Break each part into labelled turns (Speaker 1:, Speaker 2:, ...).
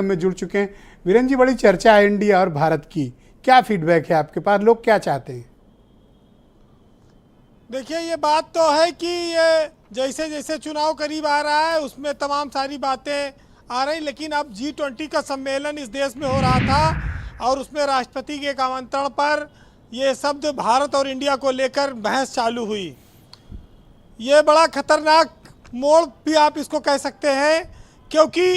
Speaker 1: में जुड़ चुके हैं। वीरेंद्र जी, बड़ी चर्चा है इंडिया और भारत की, क्या फीडबैक है आपके पास, लोग क्या चाहते हैं?
Speaker 2: देखिए, ये बात तो है कि ये जैसे जैसे चुनाव करीब आ रहा है उसमें तमाम सारी बातें आ रही, लेकिन अब G20 का सम्मेलन इस देश में हो रहा था और उसमें राष्ट्रपति के एक आमंत्रण पर ये शब्द भारत और इंडिया को लेकर बहस चालू हुई। ये बड़ा खतरनाक मोड़ भी आप इसको कह सकते हैं, क्योंकि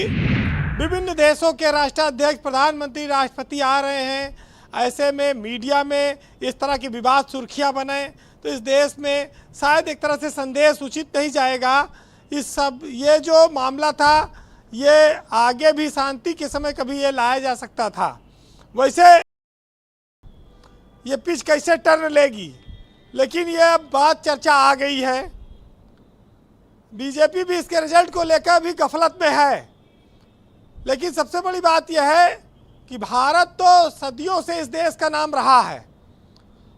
Speaker 2: विभिन्न देशों के राष्ट्राध्यक्ष, प्रधानमंत्री, राष्ट्रपति आ रहे हैं। ऐसे में मीडिया में इस तरह की विवाद सुर्खियां बने तो इस देश में शायद एक तरह से संदेश उचित नहीं जाएगा। ये जो मामला था ये आगे भी शांति के समय कभी ये लाया जा सकता था। वैसे ये पिच कैसे टर्न लेगी, लेकिन ये अब बात चर्चा आ गई है। बीजेपी भी इसके रिजल्ट को लेकर भी गफलत में है, लेकिन सबसे बड़ी बात यह है कि भारत तो सदियों से इस देश का नाम रहा है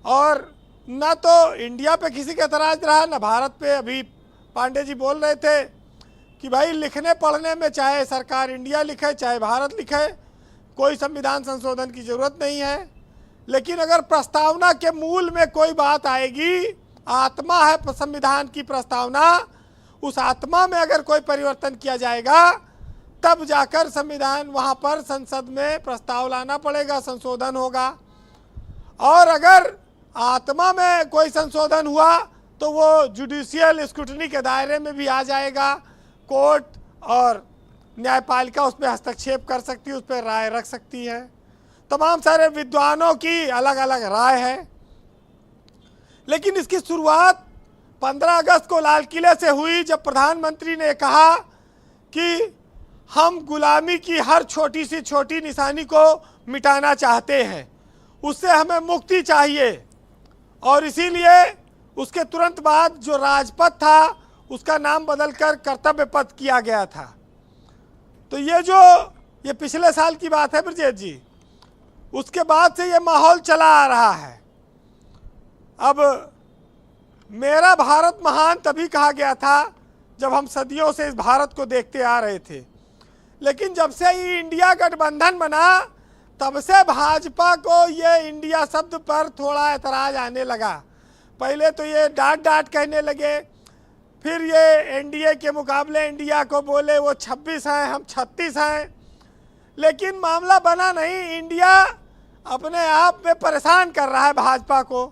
Speaker 2: और न तो इंडिया पे किसी का एतराज रहा, न भारत पे। अभी पांडे जी बोल रहे थे कि भाई लिखने पढ़ने में चाहे सरकार इंडिया लिखे चाहे भारत लिखे, कोई संविधान संशोधन की ज़रूरत नहीं है। लेकिन अगर प्रस्तावना के मूल में कोई बात आएगी, आत्मा है संविधान की प्रस्तावना, उस आत्मा में अगर कोई परिवर्तन किया जाएगा तब जाकर संविधान वहाँ पर संसद में प्रस्ताव लाना पड़ेगा, संशोधन होगा। और अगर आत्मा में कोई संशोधन हुआ तो वो जुडिशियल स्क्रूटनी के दायरे में भी आ जाएगा। कोर्ट और न्यायपालिका उसमें हस्तक्षेप कर सकती है, उस पर राय रख सकती है। तमाम सारे विद्वानों की अलग अलग राय है। लेकिन इसकी शुरुआत 15 अगस्त को लाल किले से हुई, जब प्रधानमंत्री ने कहा कि हम गुलामी की हर छोटी सी छोटी निशानी को मिटाना चाहते हैं, उससे हमें मुक्ति चाहिए। और इसीलिए उसके तुरंत बाद जो राजपथ था उसका नाम बदलकर कर्तव्य पथ किया गया था। तो ये पिछले साल की बात है ब्रजेश जी। उसके बाद से ये माहौल चला आ रहा है। अब मेरा भारत महान तभी कहा गया था जब हम सदियों से इस भारत को देखते आ रहे थे, लेकिन जब से ये इंडिया गठबंधन बना तब से भाजपा को ये इंडिया शब्द पर थोड़ा एतराज आने लगा। पहले तो ये डांट डांट कहने लगे, फिर ये एनडीए के मुकाबले इंडिया को बोले वो 26 हैं, हम 36 हैं। लेकिन मामला बना नहीं। इंडिया अपने आप में परेशान कर रहा है भाजपा को।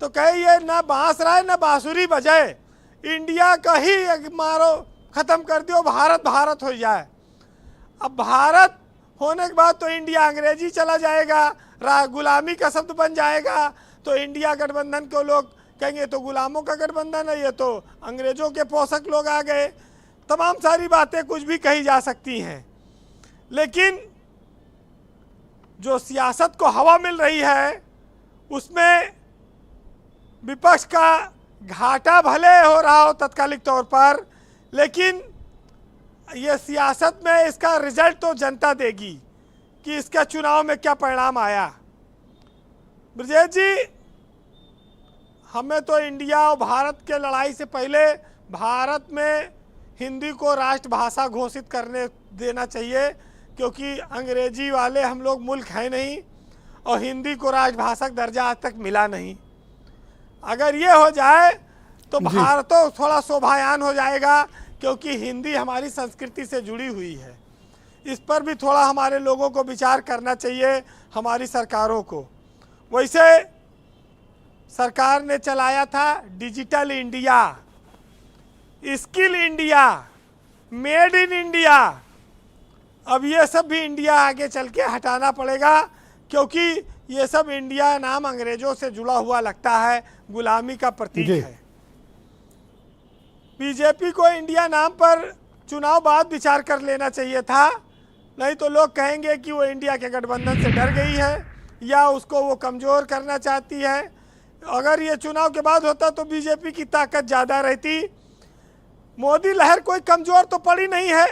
Speaker 2: तो कहे ये ना बांस रहा है ना बांसुरी बजाए, इंडिया का ही मारो, ख़त्म कर दियो, भारत भारत हो जाए। अब भारत होने के बाद तो इंडिया अंग्रेजी चला जाएगा, गुलामी का शब्द बन जाएगा। तो इंडिया गठबंधन को लोग कहेंगे तो गुलामों का गठबंधन है, ये तो अंग्रेजों के पोषक लोग आ गए। तमाम सारी बातें कुछ भी कही जा सकती हैं, लेकिन जो सियासत को हवा मिल रही है उसमें विपक्ष का घाटा भले हो रहा हो तत्कालिक तौर पर, लेकिन ये सियासत में इसका रिजल्ट तो जनता देगी कि इसका चुनाव में क्या परिणाम आया। ब्रजेश जी, हमें तो इंडिया और भारत के लड़ाई से पहले भारत में हिंदी को राष्ट्रभाषा घोषित करने देना चाहिए, क्योंकि अंग्रेजी वाले हम लोग मुल्क हैं नहीं और हिंदी को राष्ट्रभाषा का दर्जा आज तक मिला नहीं। अगर ये हो जाए तो भारत तो थोड़ा शोभायान हो जाएगा, क्योंकि हिंदी हमारी संस्कृति से जुड़ी हुई है। इस पर भी थोड़ा हमारे लोगों को विचार करना चाहिए, हमारी सरकारों को। वैसे सरकार ने चलाया था digital India, skill India, made in India. अब ये सब भी इंडिया आगे चल के हटाना पड़ेगा, क्योंकि ये सब इंडिया नाम अंग्रेजों से जुड़ा हुआ लगता है, गुलामी का प्रतीक है। बीजेपी को इंडिया नाम पर चुनाव बाद विचार कर लेना चाहिए था, नहीं तो लोग कहेंगे कि वो इंडिया के गठबंधन से डर गई है या उसको वो कमज़ोर करना चाहती है। अगर ये चुनाव के बाद होता तो बीजेपी की ताकत ज़्यादा रहती। मोदी लहर कोई कमज़ोर तो पड़ी नहीं है,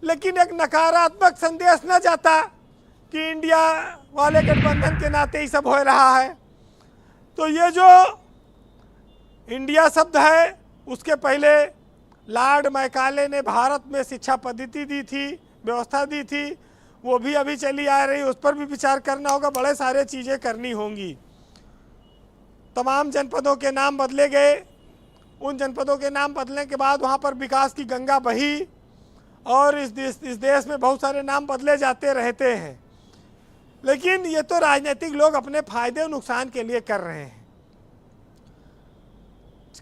Speaker 2: लेकिन एक नकारात्मक संदेश न जाता कि इंडिया वाले गठबंधन के नाते ही सब हो रहा है। तो ये जो इंडिया शब्द है, उसके पहले लॉर्ड मैकाले ने भारत में शिक्षा पद्धति दी थी, व्यवस्था दी थी, वो भी अभी चली आ रही, उस पर भी विचार करना होगा, बड़े सारे चीज़ें करनी होंगी। तमाम जनपदों के नाम बदले गए, उन जनपदों के नाम बदलने के बाद वहाँ पर विकास की गंगा बही, और इस देश में बहुत सारे नाम बदले जाते रहते हैं। लेकिन ये तो राजनीतिक लोग अपने फायदे और नुकसान के लिए कर रहे हैं।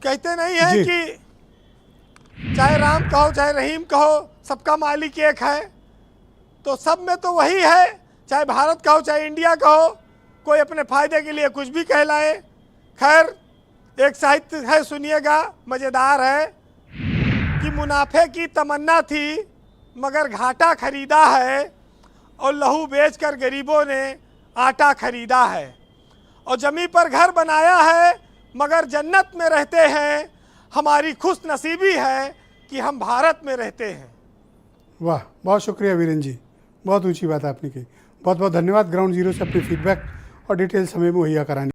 Speaker 2: कहते नहीं है
Speaker 1: जी।
Speaker 2: कि चाहे राम कहो चाहे रहीम कहो, सबका मालिक एक है। तो सब में तो वही है, चाहे भारत कहो चाहे इंडिया कहो, कोई अपने फायदे के लिए कुछ भी कहलाए। खैर, एक साहित्य है, सुनिएगा, मज़ेदार है कि मुनाफे की तमन्ना थी मगर घाटा खरीदा है, और लहू बेचकर गरीबों ने आटा खरीदा है, और जमी पर घर बनाया है मगर जन्नत में रहते हैं। हमारी खुश नसीबी है कि हम भारत में रहते हैं।
Speaker 1: वाह, बहुत शुक्रिया वीरेंद्र जी, बहुत ऊंची बात आपने की। बहुत बहुत धन्यवाद ग्राउंड जीरो से अपनी फीडबैक और डिटेल्स हमें मुहैया कराने।